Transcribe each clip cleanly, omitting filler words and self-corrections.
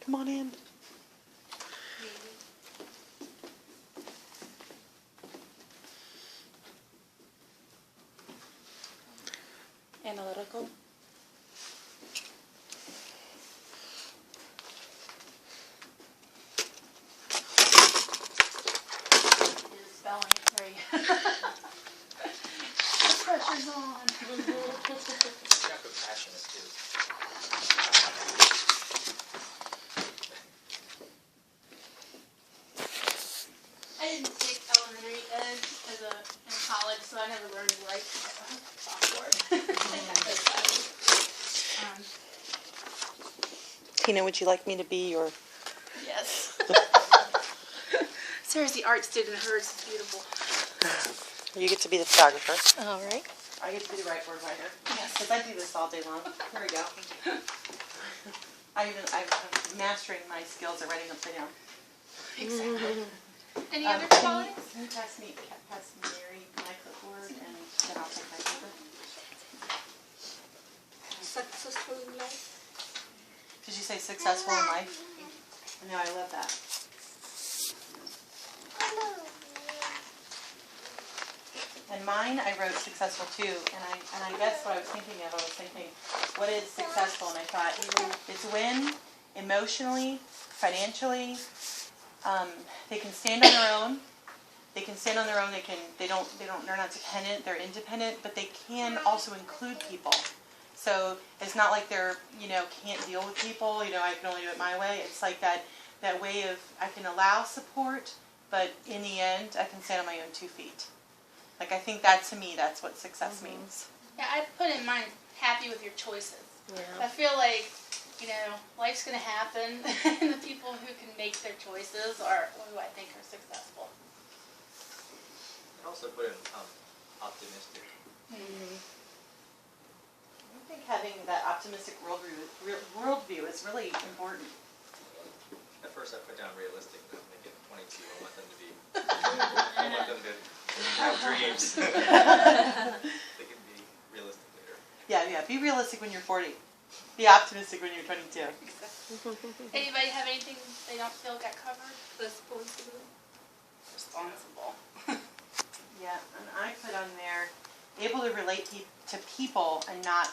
Come on in. Analytical. Spelling it for you. The pressure's on. Yeah, but passionate too. I didn't take elementary ed in college, so I never learned to write software. Tina, would you like me to be your... Yes. Sarah's the art student. Hers is beautiful. You get to be the photographer. All right. I get to be the whiteboard writer. Yes. Because I do this all day long. Here we go. I'm mastering my skills at writing upside down. Exactly. Any other Can qualities? you pass Mary my clipboard and then I'll take my paper? Successful in life. Did you say successful in life? No, I love that. And mine, I wrote successful too, and I guess what I was thinking of, what is successful? And I thought, it's when emotionally, financially, they can stand on their own. They can stand on their own. They're not dependent. They're independent, but they can also include people. So it's not like they're, can't deal with people. I can only do it my way. It's like that way of I can allow support, but in the end, I can stand on my own 2 feet. Like I think that to me, that's what success means. Yeah, I put in mine happy with your choices. Yeah. I feel like, life's going to happen, and the people who can make their choices are who I think are successful. I also put in optimistic. I think having that optimistic worldview is really important. At first I put down realistic, but make it 22. I want them to be, I want them to have dreams. They can be realistic later. Yeah, be realistic when you're 40. Be optimistic when you're 22. Anybody have anything they don't feel got covered? Responsible. Responsible. Yeah, and I put on there, able to relate to people and not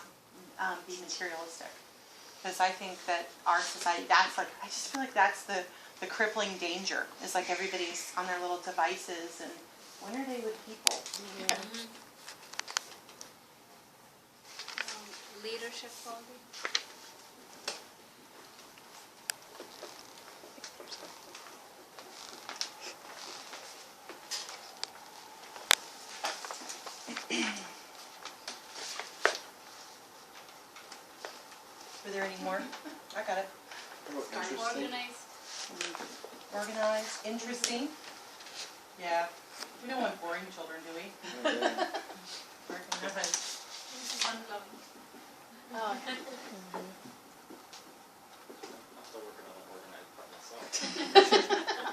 be materialistic. Because I think that our society, I just feel like that's the crippling danger. Is like everybody's on their little devices, and when are they with people? Mm-hmm. Leadership quality. Were there any more? I got it. Organized. Organized, interesting. Yeah. We don't want boring children, do we? Organized. Unloving. Oh, okay. I'm still working on an organized part myself.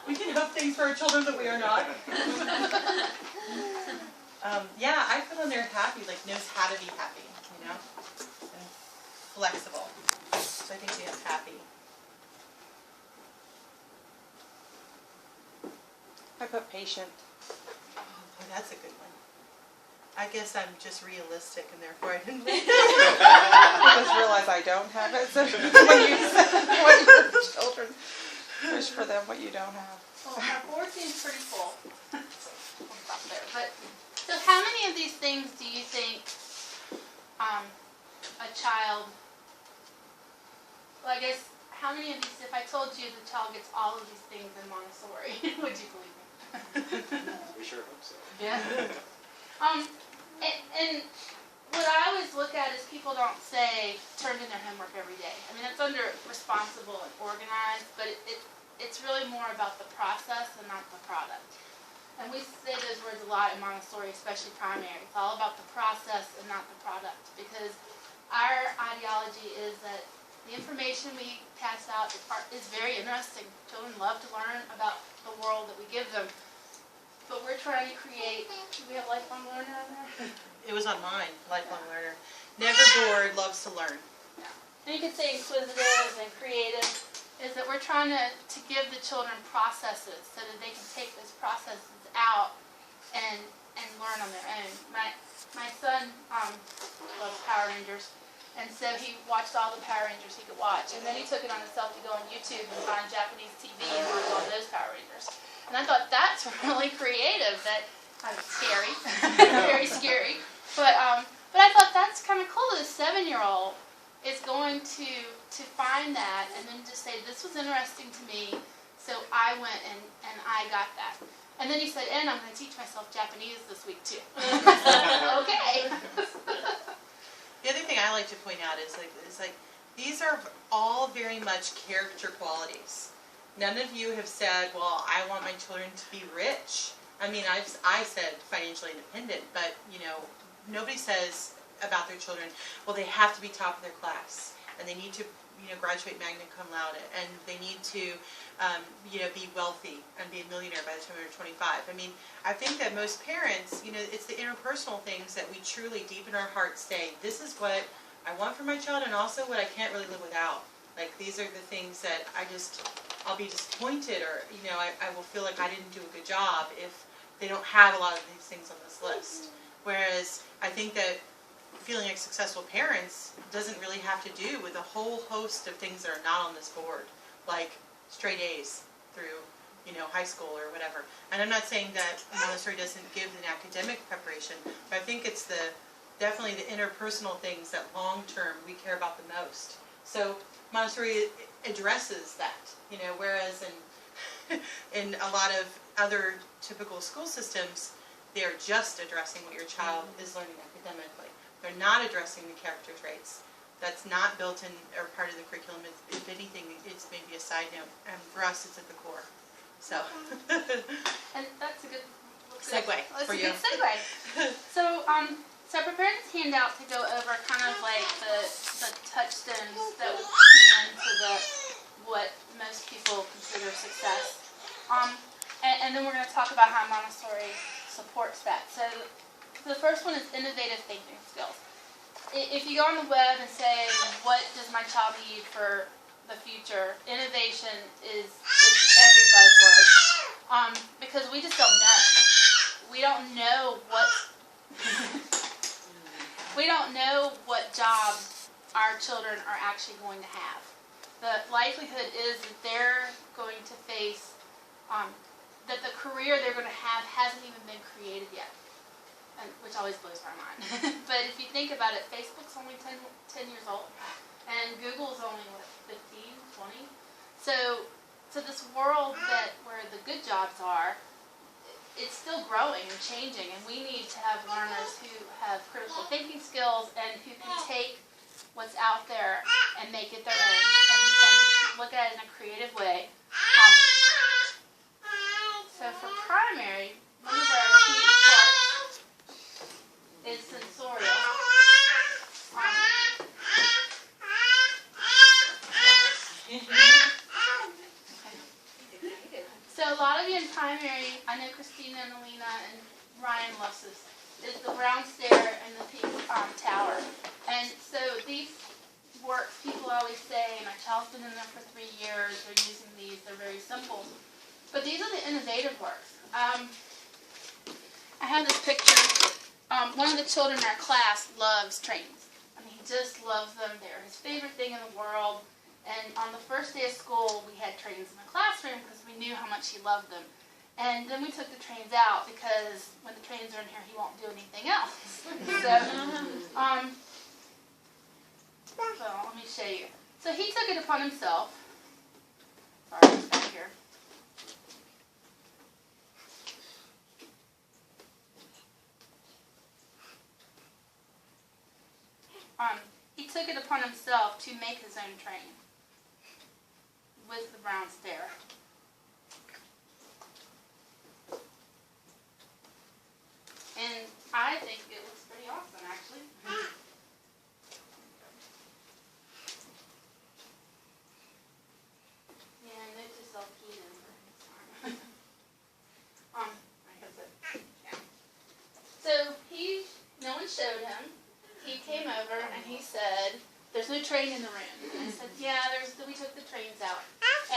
We can have things for our children that we are not. Yeah, I put on there happy, like knows how to be happy, and flexible. So I think we have happy. I put patient. Oh, that's a good one. I guess I'm just realistic, and therefore I didn't. I just realize I don't have it. So when you want your children, wish for them what you don't have. Well, our board seems pretty full. We'll stop there. But so, how many of these things do you think a child? Well, I guess how many of these? If I told you the child gets all of these things in Montessori, would you believe me? We sure hope so. Yeah. And what I always look at is people don't say turn in their homework every day. I mean, it's under responsible and organized, but it's really more about the process and not the product. And we say those words a lot in Montessori, especially primary. It's all about the process and not the product, because our ideology is that the information we pass out is very interesting. Children love to learn about the world that we give them. But we're trying to create, do we have lifelong learner on there? It was on mine, lifelong learner. Never bored, loves to learn. Yeah. And you could say inquisitive and creative. is that we're trying to give the children processes so that they can take those processes out and learn on their own. My son loves Power Rangers, and so he watched all the Power Rangers he could watch, and then he took it on himself to go on YouTube and find Japanese TV and watch all those Power Rangers. And I thought that's really creative. That kind of scary, very scary. But I thought that's kind of cool that a 7-year-old is going to find that and then just say, this was interesting to me, so I went and I got that. And then he said, and I'm going to teach myself Japanese this week too. Okay. The other thing I like to point out is like these are all very much character qualities. None of you have said, well, I want my children to be rich. I mean, I said financially independent, but nobody says about their children, well, they have to be top of their class, and they need to graduate magna cum laude, and they need to be wealthy and be a millionaire by the time they're 25. I mean, I think that most parents, it's the interpersonal things that we truly deep in our hearts say, this is what I want for my child, and also what I can't really live without. Like, these are the things that I'll be disappointed, or I will feel like I didn't do a good job if they don't have a lot of these things on this list. Whereas I think that feeling like successful parents doesn't really have to do with a whole host of things that are not on this board, like straight A's through high school or whatever. And I'm not saying that Montessori doesn't give an academic preparation, but I think it's definitely the interpersonal things that long term we care about the most. So Montessori addresses that, whereas in a lot of other typical school systems, they're just addressing what your child is learning academically. They're not addressing the character traits. That's not built in or part of the curriculum. If anything, it's maybe a side note. And for us, it's at the core. So. And that's a good segue that's for a you. good segue. So I prepared this handout to go over kind of like the touchstones that would key into what most people consider success. And then we're going to talk about how Montessori supports that. So the first one is innovative thinking skills. If you go on the web and say, what does my child need for the future, innovation is every buzzword. Because we just don't know. We don't know what jobs our children are actually going to have. The likelihood is that they're going to face, that the career they're going to have hasn't even been created yet. Which always blows my mind. But if you think about it, Facebook's only 10 years old, and Google's only, 15, 20? So this world where the good jobs are, it's still growing and changing, and we need to have learners who have critical thinking skills and who can take what's out there and make it their own and look at it in a creative way. So for primary, one of our key parts is sensorial. So a lot of you in primary, I know Christina and Alina and Ryan loves this, is the brown stair and the pink tower. And so these works, people always say, my child's been in there for 3 years, they're using these, they're very simple. But these are the innovative works. I have this picture. One of the children in our class loves trains. I mean, he just loves them. They're his favorite thing in the world. And on the first day of school, we had trains in the classroom because we knew how much he loved them. And then we took the trains out because when the trains are in here, he won't do anything else. So let me show you. So he took it upon himself. Sorry, it's back here. He took it upon himself to make his own train with the brown stair. And I think it looks pretty awesome, actually. Yeah, note to self, key in. Yeah. So no one showed him. He came over and he said, there's no train in the room. And I said, yeah, we took the trains out.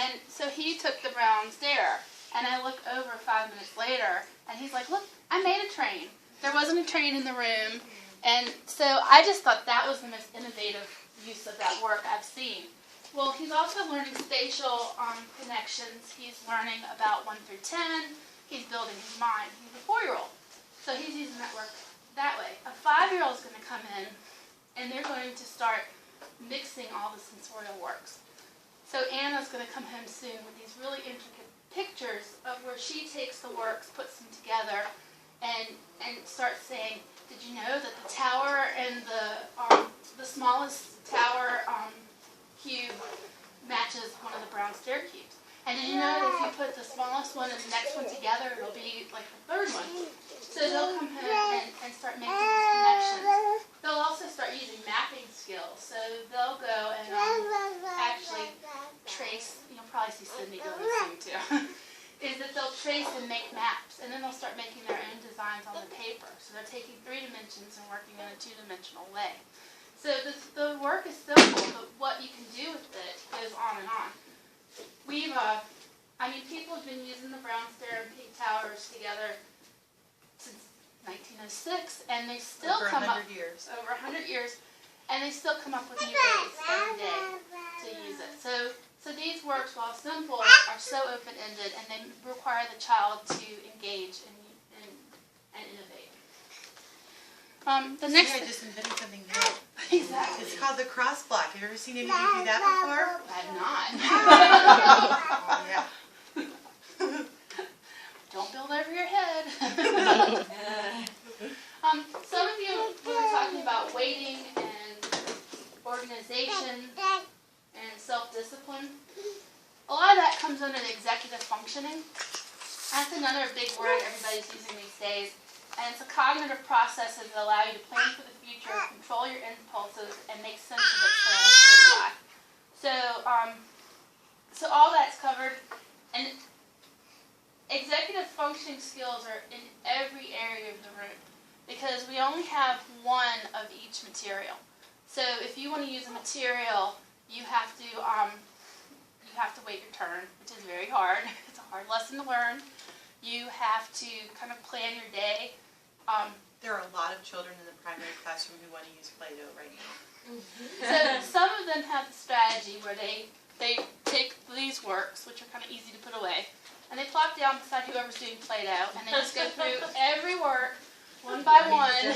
And so he took the brown stair, and I look over 5 minutes later, and he's like, look, I made a train. There wasn't a train in the room. And so I just thought that was the most innovative use of that work I've seen. Well, he's also learning spatial connections. He's learning about 1 through 10. He's building his mind. He's a 4-year-old. So he's using that work that way. A 5-year-old is going to come in, and they're going to start mixing all the sensorial works. So Anna's going to come home soon with these really intricate pictures of where she takes the works, puts them together, and starts saying, did you know that the tower and the smallest tower cube matches one of the brown stair cubes? And did you know that if you put the smallest one and the next one together, it'll be like the third one? So they'll come home and start making these connections. They'll also start using mapping skills. So they'll go and actually trace, you'll probably see Sydney doing this thing too, is that they'll trace and make maps, and then they'll start making their own designs on the paper. So they're taking 3 dimensions and working in a 2-dimensional way. So the work is simple, but what you can do with it goes on and on. We've, people have been using the brown stair and pink towers together since 1906, and they still over come 100 up years. over 100 years, and they still come up with new ways every day to use it. So these works, while simple, are so open-ended, and they require the child to engage and innovate. The next I just invented something new. exactly. It's called the cross block. Have you ever seen anybody do that before? I have not. Oh, yeah. Don't build over your head. Some of you, when we're talking about waiting and organization and self-discipline, a lot of that comes under the executive functioning. That's another big word everybody's using these days. And it's a cognitive process that allow you to plan for the future, control your impulses, and make sense of external stimuli. So all that's covered. And executive functioning skills are in every area of the room, because we only have one of each material. So if you want to use a material, you have to wait your turn, which is very hard. It's a hard lesson to learn. You have to kind of plan your day. There are a lot of children in the primary classroom who want to use Play-Doh right now. So some of them have the strategy where they take these works, which are kind of easy to put away, and they plop down beside whoever's doing Play-Doh, and they just go through every work one by one.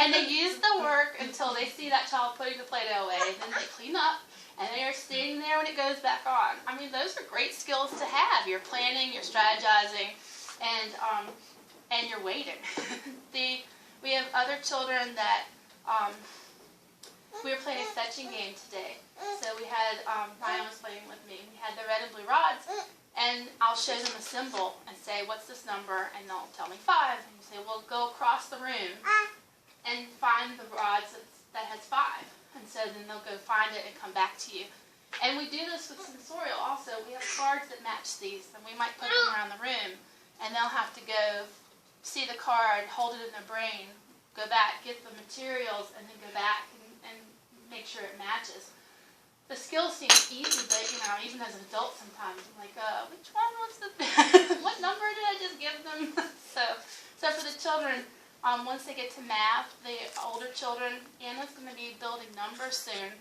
And they use the work until they see that child putting the Play-Doh away, and then they clean up, and they are standing there when it goes back on. I mean, those are great skills to have. You're planning, you're strategizing, and you're waiting. We have other children that, we were playing a fetching game today. So we had, Ryan was playing with me. We had the red and blue rods, and I'll show them a symbol and say, what's this number? And they'll tell me 5. And you say, well, go across the room and find the rods that has 5. And so then they'll go find it and come back to you. And we do this with sensorial also. We have cards that match these, and we might put them around the room, and they'll have to go see the card, hold it in their brain, go back, get the materials, and then go back and make sure it matches. The skills seem easy, but even as an adult sometimes I'm like, which one was the what number did I just give them? So for the children, once they get to math, the older children, Anna's going to be building numbers soon,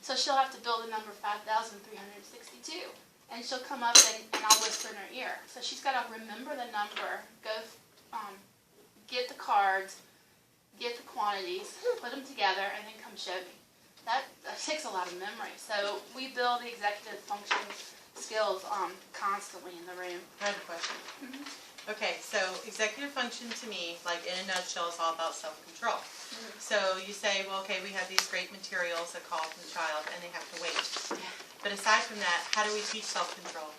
so she'll have to build a number 5,362, and she'll come up and I'll whisper in her ear. So she's got to remember the number, go get the cards, get the quantities, put them together, and then come show me. That takes a lot of memory. So we build the executive functioning skills constantly in the room. I have a question. Okay, so executive function to me, like in a nutshell, is all about self-control. So you say, well, okay, we have these great materials that call from the child, and they have to wait. But aside from that, how do we teach self-control?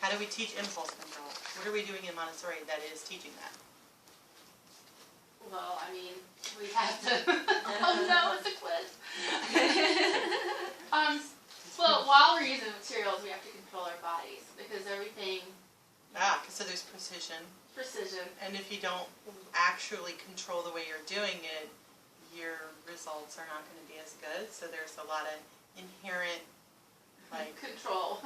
How do we teach impulse control? What are we doing in Montessori that is teaching that? Well, I mean, we have to. Oh no, it's a quiz. Well, while we're using materials, we have to control our bodies, because everything. So there's precision. Precision. And if you don't actually control the way you're doing it, your results are not going to be as good. So there's a lot of inherent, like, Control.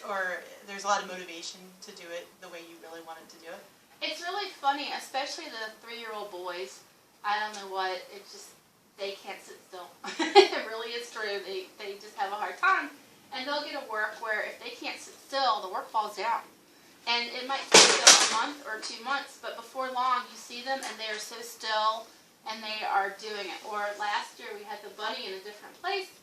or there's a lot of motivation to do it the way you really wanted to do it? It's really funny, especially the 3-year-old boys. I don't know what, it's just, they can't sit still. It really is true. They just have a hard time. And they'll get a work where if they can't sit still, the work falls down. And it might take them a month or 2 months, but before long you see them and they are so still and they are doing it. Or last year we had the bunny in a different place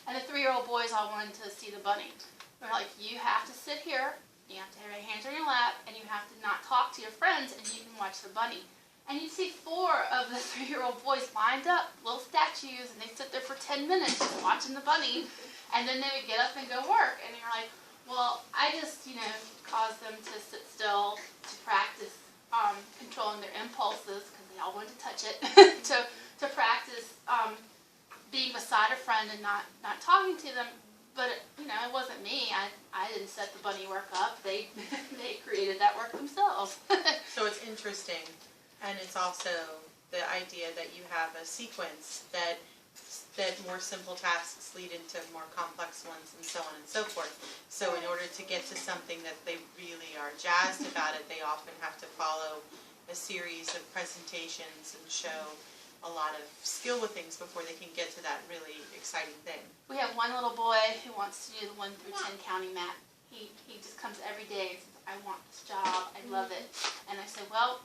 and the 3-year-old boys all wanted to see the bunny. We're like, you have to sit here, you have to have your hands on your lap, and you have to not talk to your friends and you can watch the bunny. And you'd see 4 of the 3-year-old boys lined up, little statues, and they'd sit there for 10 minutes just watching the bunny. And then they would get up and go work. And you're like, well, I just, caused them to sit still, to practice controlling their impulses, because they all wanted to touch it, to practice being beside a friend and not talking to them. But, it wasn't me. I didn't set the bunny work up. They created that work themselves. So it's interesting, and it's also the idea that you have a sequence that more simple tasks lead into more complex ones, and so on and so forth. So in order to get to something that they really are jazzed about it, they often have to follow a series of presentations and show a lot of skill with things before they can get to that really exciting thing. We have one little boy who wants to do the 1 through 10 counting map. He just comes every day and says, I want this job, I love it. And I said, well,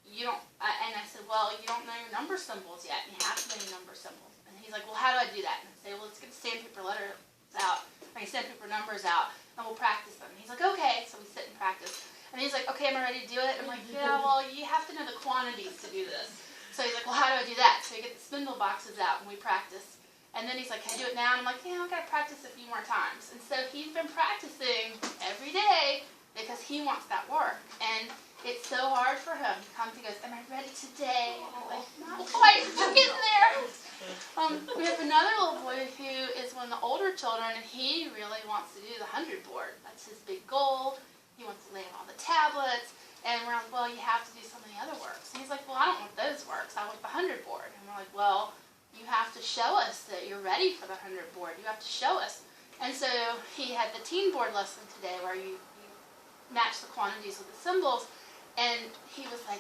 you don't know your number symbols yet. You have to know your number symbols. And he's like, well, how do I do that? And I say, well, let's get the sandpaper letters out, sandpaper numbers out, and we'll practice them. And he's like, okay. So we sit and practice. And he's like, okay, am I ready to do it? I'm like, yeah, well, you have to know the quantities to do this. So he's like, well, how do I do that? So we get the spindle boxes out and we practice. And then he's like, can I do it now? And I'm like, yeah, I've got to practice a few more times. And so he's been practicing every day because he wants that work. And it's so hard for him. He comes and goes, am I ready today? And I'm like, not quite, we're getting there. We have another little boy who is one of the older children, and he really wants to do the 100 board. That's his big goal. He wants to lay on all the tablets. And we're like, well, you have to do some of the other works. And he's like, well, I don't want those works. I want the 100 board. And we're like, well, you have to show us that you're ready for the 100 board. You have to show us. And so he had the teen board lesson today where you match the quantities with the symbols. And he was like,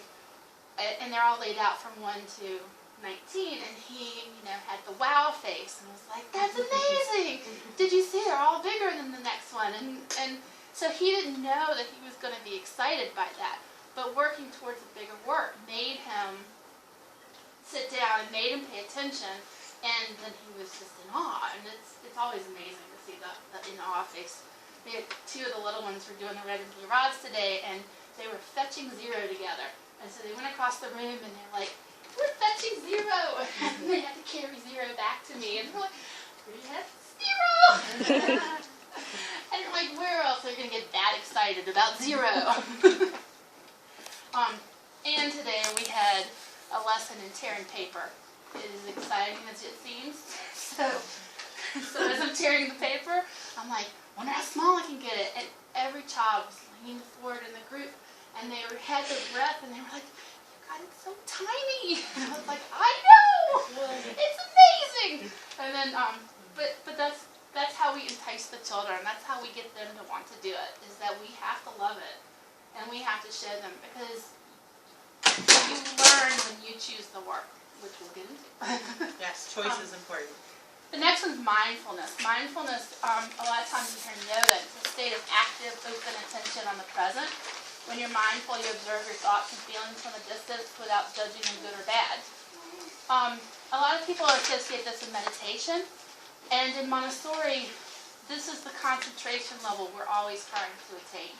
and they're all laid out from 1 to 19, and he, had the wow face and was like, that's amazing! Did you see? They're all bigger than the next one. And so he didn't know that he was going to be excited by that. But working towards a bigger work made him sit down and made him pay attention, and then he was just in awe. And it's always amazing to see the in awe face. We had 2 of the little ones were doing the red and blue rods today, and they were fetching 0 together. And so they went across the room and they're like, we're fetching 0. And they had to carry 0 back to me. And they're like, we have 0. And you're like, where else are you going to get that excited about 0? And today we had a lesson in tearing paper. It is exciting as it seems. So as I'm tearing the paper, I'm like, I wonder how small I can get it. And every child was leaning forward in the group, and they had their breath, and they were like, God, it's so tiny. And I was like, I know! It's amazing! And then, but that's how we entice the children. That's how we get them to want to do it, is that we have to love it. And we have to show them, because you learn when you choose the work, which we'll get into. Yes, choice is important. The next one's mindfulness. Mindfulness, a lot of times you hear yoga. It's a state of active, open attention on the present. When you're mindful, you observe your thoughts and feelings from a distance without judging them good or bad. A lot of people associate this with meditation. And in Montessori, this is the concentration level we're always trying to attain.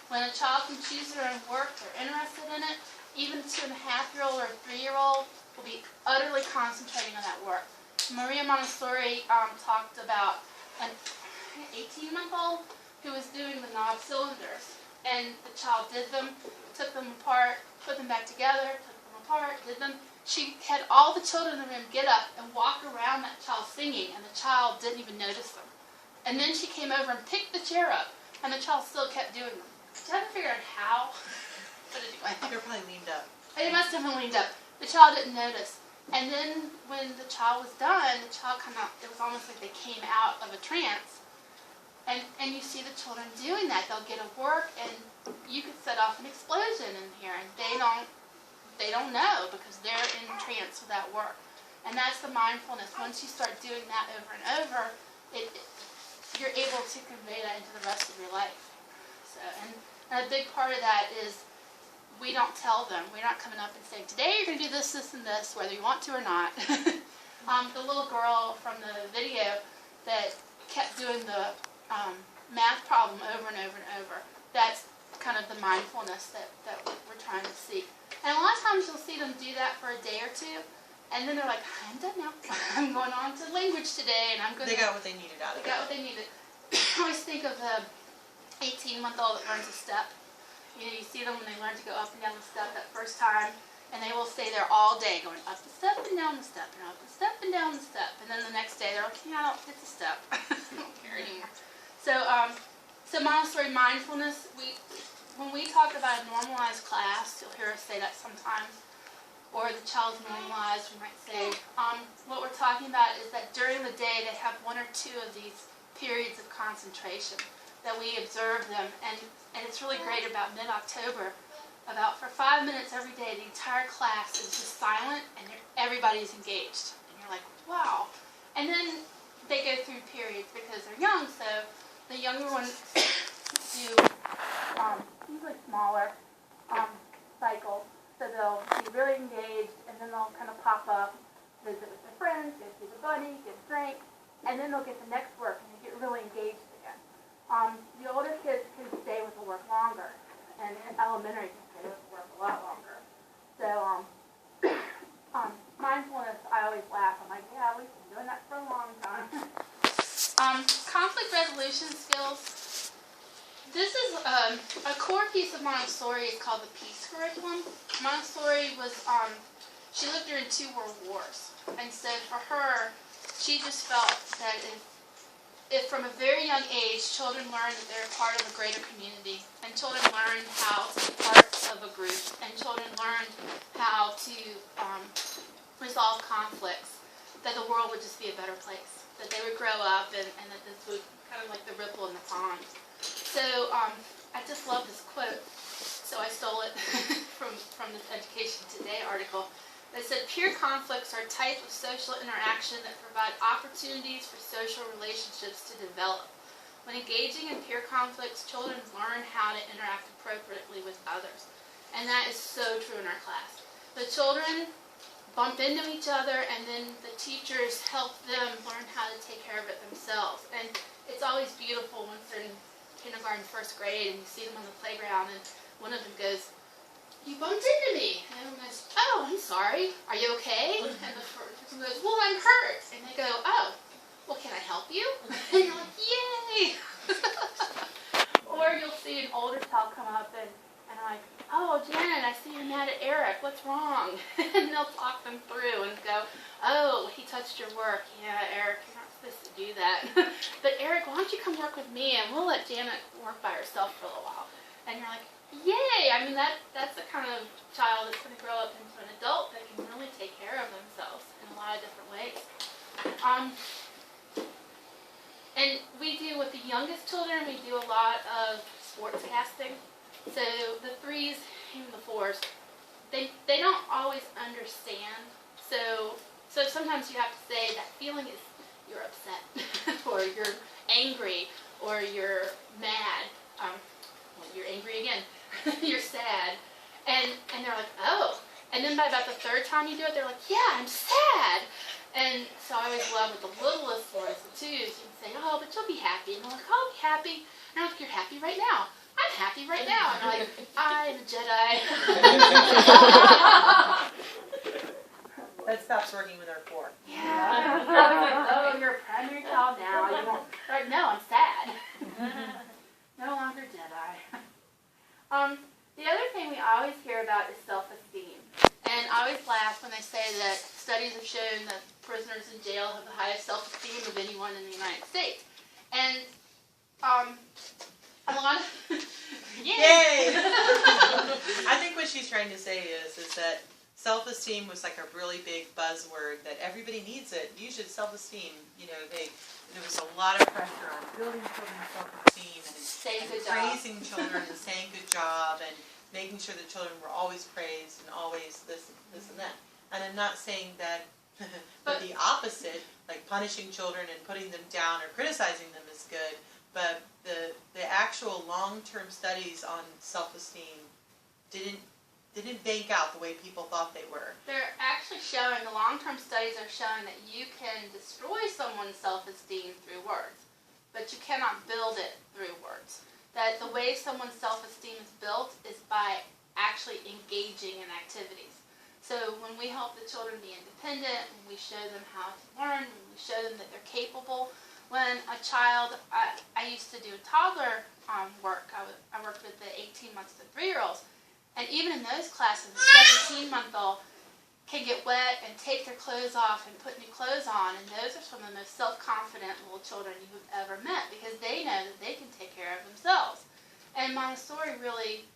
When a child can choose their own work, they're interested in it, even a 2.5-year-old or a 3-year-old will be utterly concentrating on that work. Maria Montessori talked about an 18-month-old who was doing the knob cylinders. And the child did them, took them apart, put them back together, took them apart, did them. She had all the children in the room get up and walk around that child singing, and the child didn't even notice them. And then she came over and picked the chair up, and the child still kept doing them. She hadn't figured out how, but anyway. They're probably leaned up. They must have been leaned up. The child didn't notice. And then when the child was done, the child it was almost like they came out of a trance. And you see the children doing that. They'll get a work, and you could set off an explosion in here, and they don't know because they're in trance with that work. And that's the mindfulness. Once you start doing that over and over, you're able to convey that into the rest of your life. So, and a big part of that is we don't tell them. We're not coming up and saying, today you're going to do this, this, and this, whether you want to or not. The little girl from the video that kept doing the math problem over and over and over, that's kind of the mindfulness that we're trying to see. And a lot of times you'll see them do that for a day or two, and then they're like, I'm done now. I'm going on to language today, and I'm going to... They got what they needed out of it. They got what they needed. I always think of the 18-month-old that learns a step. You know, you see them when they learn to go up and down the step that first time, and they will stay there all day going up the step and down the step and up the step and down the step. And then the next day they're like, yeah, it's a step. I don't care anymore. So Montessori mindfulness, when we talk about a normalized class, you'll hear us say that sometimes, or the child's normalized, we might say, what we're talking about is that during the day they have one or two of these periods of concentration that we observe them, and it's really great about mid-October. About for 5 minutes every day, the entire class is just silent and everybody's engaged. And you're like, wow. And then they go through periods because they're young, so the younger ones do usually smaller cycles. So they'll be really engaged, and then they'll kind of pop up, visit with their friends, go see the bunny, get a drink, and then they'll get the next work and they get really engaged again. The older kids can stay with the work longer, and elementary can stay with the work a lot longer. So mindfulness, I always laugh. I'm like, yeah, we've been doing that for a long time. Conflict resolution skills. This is a core piece of Montessori. It's called the Peace Curriculum. Montessori was, she lived during 2 world wars. And so for her, she just felt that if from a very young age, children learn that they're part of a greater community, and children learn how to be part of a group, and children learn how to resolve conflicts, that the world would just be a better place. That they would grow up, and that this would kind of like the ripple in the pond. So I just love this quote. So I stole it from this Education Today article. It said, peer conflicts are a type of social interaction that provide opportunities for social relationships to develop. When engaging in peer conflicts, children learn how to interact appropriately with others. And that is so true in our class. The children bump into each other, and then the teachers help them learn how to take care of it themselves. And it's always beautiful once they're in kindergarten, 1st grade, and you see them on the playground, and one of them goes, you bumped into me. And everyone goes, oh, I'm sorry. Are you okay? And the person goes, well, I'm hurt. And they go, oh, well, can I help you? And you're like, yay! Or you'll see an older child come up and like, oh, Janet, I see you're mad at Eric. What's wrong? And they'll talk them through and go, oh, he touched your work. Yeah, Eric, you're not supposed to do that. But Eric, why don't you come work with me, and we'll let Janet work by herself for a little while. And you're like, yay! I mean, that's the kind of child that's going to grow up into an adult that can really take care of themselves in a lot of different ways. And we do, with the youngest children, we do a lot of sports casting. So the 3s, even the 4s, they don't always understand. So sometimes you have to say that feeling is you're upset, or you're angry, or you're mad. Well, you're angry again. You're sad. And they're like, oh. And then by about the 3rd time you do it, they're like, yeah, I'm sad. And so I always love with the littlest ones, the 2s, you can say, oh, but you'll be happy. And they're like, oh, I'll be happy. And I'm like, you're happy right now. I'm happy right now. And I'm like, I'm a Jedi. That stops working with our 4. Yeah. Oh, you're a primary child now. You won't. Like, no, I'm sad. No longer Jedi. The other thing we always hear about is self-esteem. And I always laugh when they say that studies have shown that prisoners in jail have the highest self-esteem of anyone in the United States. And a lot of... Yay! I think what she's trying to say is that self-esteem was like a really big buzzword that everybody needs it. You should self-esteem. You know, there was a lot of pressure on building children's self-esteem and Saying good job. praising children and saying good job and making sure that children were always praised and always this and that. And I'm not saying that but the opposite, like punishing children and putting them down or criticizing them is good, but the actual long-term studies on self-esteem didn't bank out the way people thought they were. They're actually showing, the long-term studies are showing that you can destroy someone's self-esteem through words, but you cannot build it through words. That the way someone's self-esteem is built is by actually engaging in activities. So when we help the children be independent, when we show them how to learn, when we show them that they're capable, when a child, I used to do toddler work. I worked with the 18 months to 3-year-olds. And even in those classes, the 17-month-old can get wet and take their clothes off and put new clothes on. And those are some of the most self-confident little children you have ever met because they know that they can take care of themselves. And Montessori really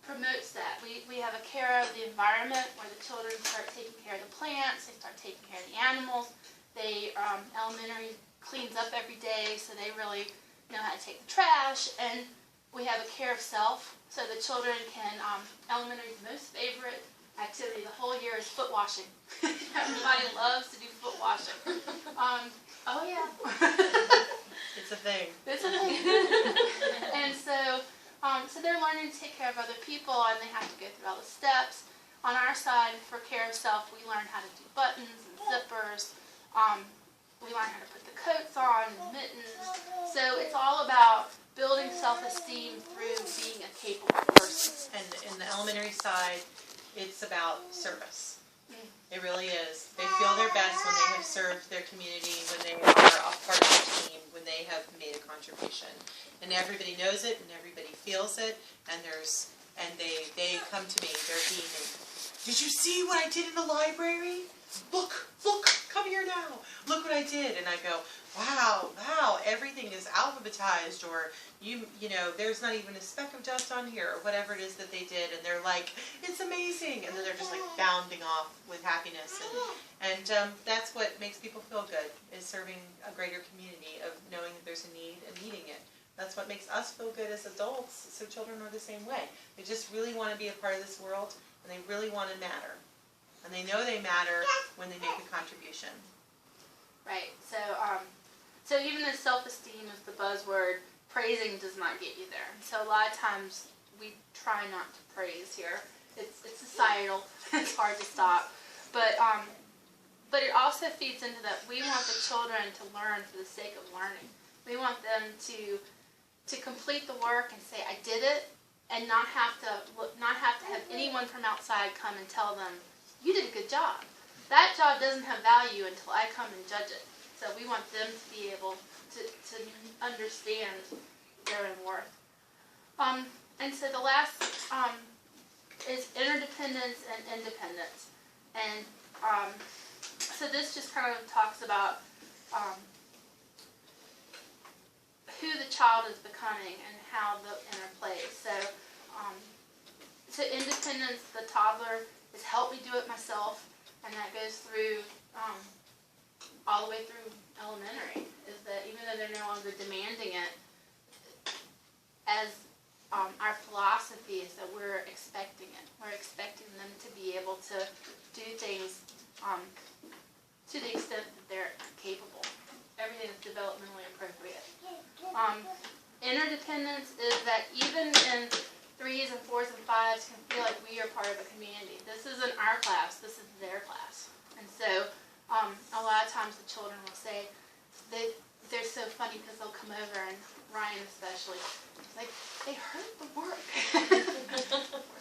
promotes that. We have a care of the environment where the children start taking care of the plants, they start taking care of the animals. Elementary cleans up every day, so they really know how to take the trash. And we have a care of self. So the children can, elementary's most favorite activity the whole year is foot washing. Everybody loves to do foot washing. Oh yeah. It's a thing. It's a thing. And so they're learning to take care of other people and they have to go through all the steps. On our side, for care of self, we learn how to do buttons and zippers. We learn how to put the coats on and mittens. So it's all about building self-esteem through being a capable person. And in the elementary side, it's about service. It really is. They feel their best when they have served their community, when they are a part of the team, when they have made a contribution. And everybody knows it, and everybody feels it, and they come to me, they're beaming. Did you see what I did in the library? Look, come here now. Look what I did. And I go, wow, everything is alphabetized, or you know, there's not even a speck of dust on here, or whatever it is that they did, and they're like, it's amazing, and then they're just like bounding off with happiness, and that's what makes people feel good, is serving a greater community, of knowing that there's a need and meeting it. That's what makes us feel good as adults, so children are the same way. They just really want to be a part of this world, and they really want to matter. And they know they matter when they make a contribution. Right. So even though self-esteem is the buzzword, praising does not get you there. So a lot of times we try not to praise here. It's societal. It's hard to stop. But it also feeds into that we want the children to learn for the sake of learning. We want them to complete the work and say, I did it, and not have to have anyone from outside come and tell them, you did a good job. That job doesn't have value until I come and judge it. So we want them to be able to understand their own worth. And so the last is interdependence and independence. And so this just kind of talks about who the child is becoming and how the interplays. So independence, the toddler is help me do it myself, and that goes through all the way through elementary. Is that even though they're no longer demanding it, as our philosophy is that we're expecting it. We're expecting them to be able to do things to the extent that they're capable. Everything is developmentally appropriate. Interdependence is that even in 3s and 4s and 5s can feel like we are part of a community. This isn't our class, this is their class. And so a lot of times the children will say, they're so funny because they'll come over, and Ryan especially, he's like, they hurt the work.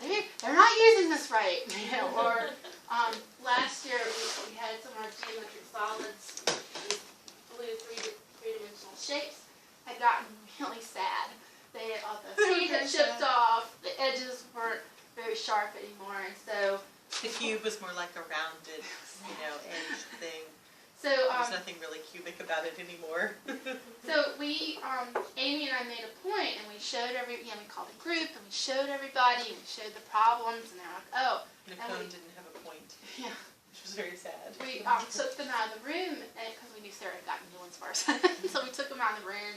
They're not using this right. Or last year we had some of our geometric solids, these blue three-dimensional shapes, had gotten really sad. The paint had chipped off, the edges weren't very sharp anymore, and so the cube was more like a rounded, edged thing. So there's nothing really cubic about it anymore. So we, Amy and I made a point, and we showed we called a group, and we showed everybody, and we showed the problems, and they're like, oh. Nicole didn't have a point. Yeah. which was very sad. We took them out of the room because we knew Sarah had gotten new ones first. So we took them out of the room,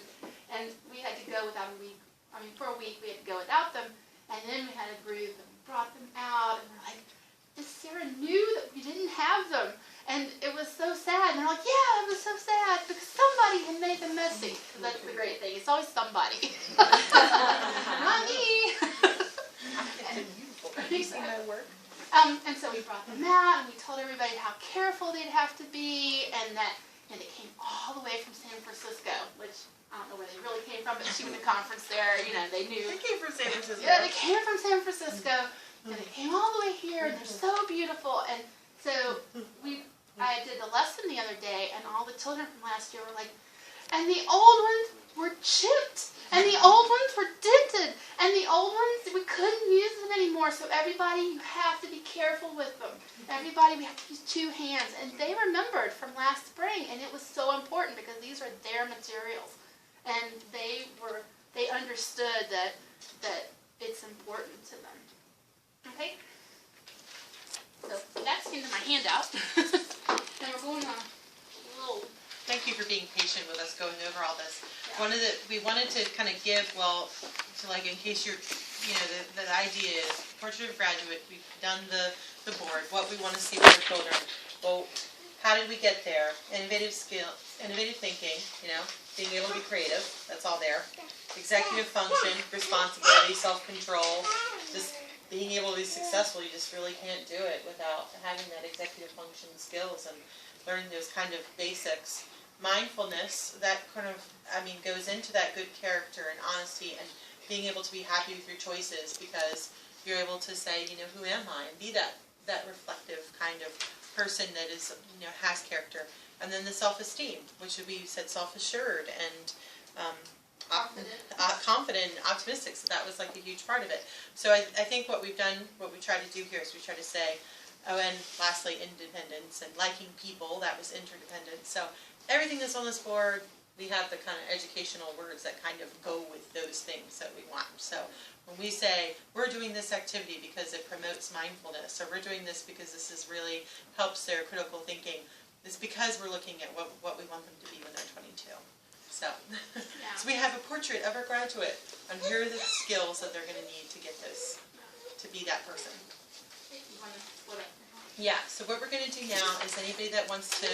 and we had to go without a week. I mean, for a week we had to go without them, and then we had a group and we brought them out, and we're like, this Sarah knew that we didn't have them, and it was so sad. And they're like, yeah, it was so sad because somebody had made them messy. 'Cause that's the great thing; it's always somebody. Not me. Exactly. Work. And so we brought them out, and we told everybody how careful they'd have to be, and that they came all the way from San Francisco, which I don't know where they really came from, but she went to conference there. They knew. They came from San Francisco. Yeah, they came from San Francisco, and they came all the way here, and they're so beautiful. And so I did the lesson the other day, and all the children from last year were like, and the old ones were chipped, and the old ones were dented, and the old ones, we couldn't use them anymore. So everybody, you have to be careful with them. Everybody, we have to use 2 hands. And they remembered from last spring, and it was so important because these are their materials. And they understood that it's important to them. Okay? So that's into my handout. And we're going on a little... Thank you for being patient with us going over all this. Yeah. We wanted to kind of give, in case you're, the idea is portrait of graduate. We've done the board, what we want to see with our children. Well, how did we get there? Innovative skills, innovative thinking, being able to be creative. That's all there. Executive function, responsibility, self-control. Just being able to be successful. You just really can't do it without having that executive function skills and learning those kind of basics. Mindfulness, that goes into that good character and honesty and being able to be happy with your choices because you're able to say, who am I? And be that reflective kind of person that is, has character. And then the self-esteem, which would be said self-assured and confident and optimistic. So that was like a huge part of it. So I think what we try to do here is we try to say, and lastly, independence and liking people, that was interdependence. So everything that's on this board, we have the kind of educational words that kind of go with those things that we want. So when we say, we're doing this activity because it promotes mindfulness, or we're doing this because this is really helps their critical thinking, it's because we're looking at what we want them to be when they're 22. So, so we have a portrait of our graduate, and here are the skills that they're going to need to get this, to be that person. Yeah, so what we're going to do now is anybody that wants to